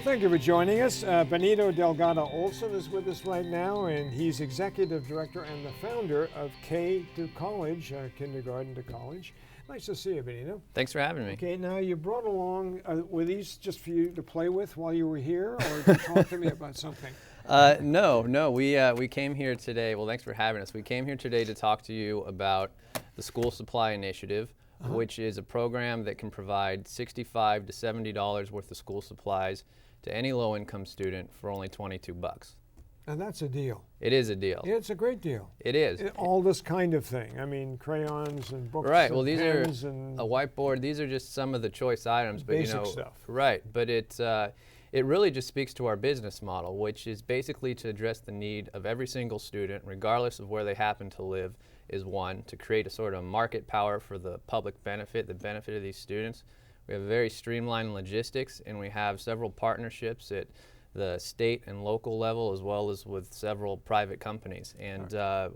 thank you for joining us. Benito Delgado-Olson is with us right now, and he's executive director and the founder of K to College, kindergarten to college. Nice to see you, Benito. Thanks for having me. Okay, now you brought along, were these just for you to play with while you were here, or to talk to me about something? No, we came here today, well, thanks for having us. We came here today to talk to you about the School Supply Initiative, which is a program that can provide $65 to $70 worth of school supplies to any low-income student for only $22. And that's a deal. It is a deal. Yeah, it's a great deal. It is. All this kind of thing. I mean, crayons and books. Right. And well, these pens are and a whiteboard. These are just some of the choice items, but basic stuff. Right. But it really just speaks to our business model, which is basically to address the need of every single student, regardless of where they happen to live, is one, to create a sort of market power for the public benefit, the benefit of these students. We have very streamlined logistics, and we have several partnerships at the state and local level, as well as with several private companies. And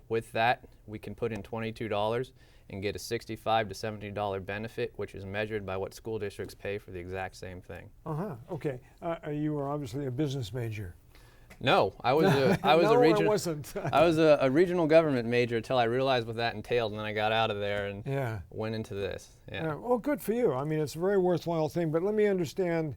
with that, we can put in $22 and get a $65 to $70 benefit, which is measured by what school districts pay for the exact same thing. Okay. You were obviously a business major. No, I was a regional government major until I realized what that entailed, and then I got out of there and went into this. Yeah. Well, good for you. I mean, it's a very worthwhile thing, but let me understand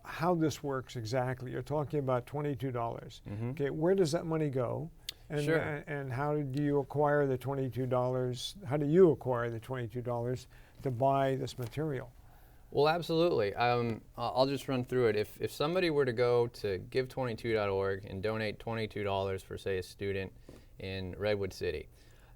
how this works exactly. You're talking about $22. Okay, where does that money go? And, sure. And how do you acquire the $22? How do you acquire the $22 to buy this material? Well, absolutely. I'll just run through it. If somebody were to go to give22.org and donate $22 for, say, a student in Redwood City,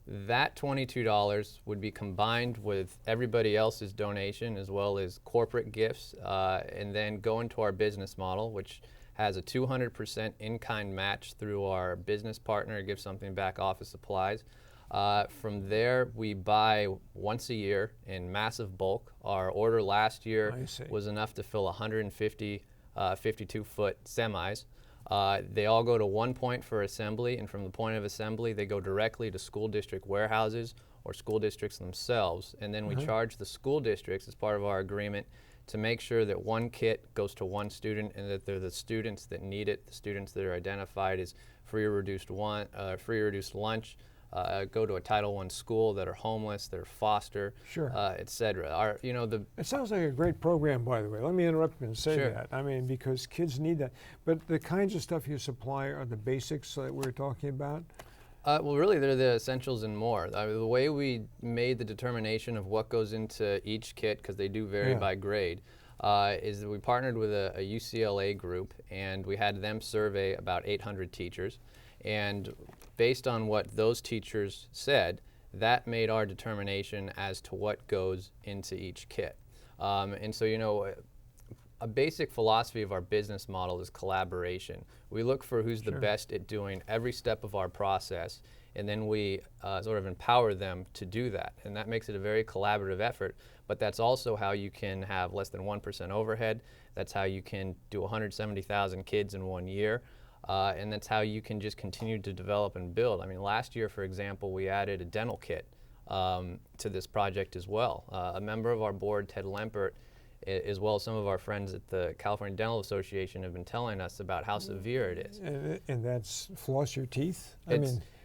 that $22 would be combined with everybody else's donation as well as corporate gifts, and then go into our business model, which has a 200% in-kind match through our business partner, Give Something Back Office Supplies. From there, we buy once a year in massive bulk. Our order last year was enough to fill 150 52-foot semis. They all go to one point for assembly, and from the point of assembly, they go directly to school district warehouses or school districts themselves. And then we charge the school districts as part of our agreement to make sure that one kit goes to one student and that they're the students that need it, the students that are identified as free or reduced lunch, go to a Title I school, that are homeless, that are foster, et cetera. It sounds like a great program, by the way. Let me interrupt you and say that. I mean, because kids need that. But the kinds of stuff you supply are the basics that we're talking about? Well, really, they're the essentials and more. The way we made the determination of what goes into each kit, because they do vary by grade, is that we partnered with a UCLA group, and we had them survey about 800 teachers. And based on what those teachers said, that made our determination as to what goes into each kit. And so, a basic philosophy of our business model is collaboration. We look for who's the best at doing every step of our process, and then we sort of empower them to do that. And that makes it a very collaborative effort, but that's also how you can have less than 1% overhead. That's how you can do 170,000 kids in 1 year. And that's how you can just continue to develop and build. I mean, last year, for example, we added a dental kit to this project as well. A member of our board, Ted Lempert, as well as some of our friends at the California Dental Association, have been telling us about how severe it is. And that's floss your teeth?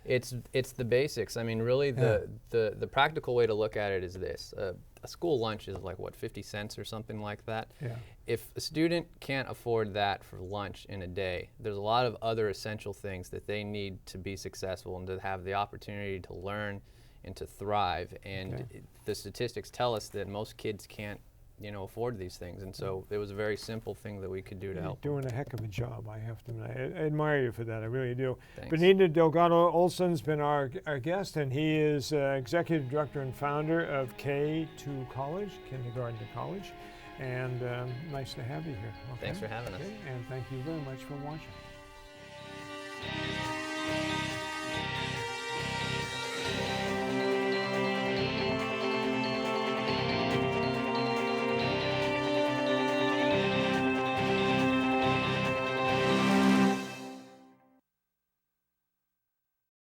It's the basics. I mean, really, the practical way to look at it is this. A school lunch is like, what, 50 cents or something like that? If a student can't afford that for lunch in a day, there's a lot of other essential things that they need to be successful and to have the opportunity to learn and to thrive. And the statistics tell us that most kids can't afford these things, and so it was a very simple thing that we could do to help. You're doing a heck of a job, I have to admit. I admire you for that, I really do. Thanks. Benito Delgado-Olson's been our guest, and he is executive director and founder of K to College, kindergarten to college, and nice to have you here. Thanks for having us. And thank you very much for watching.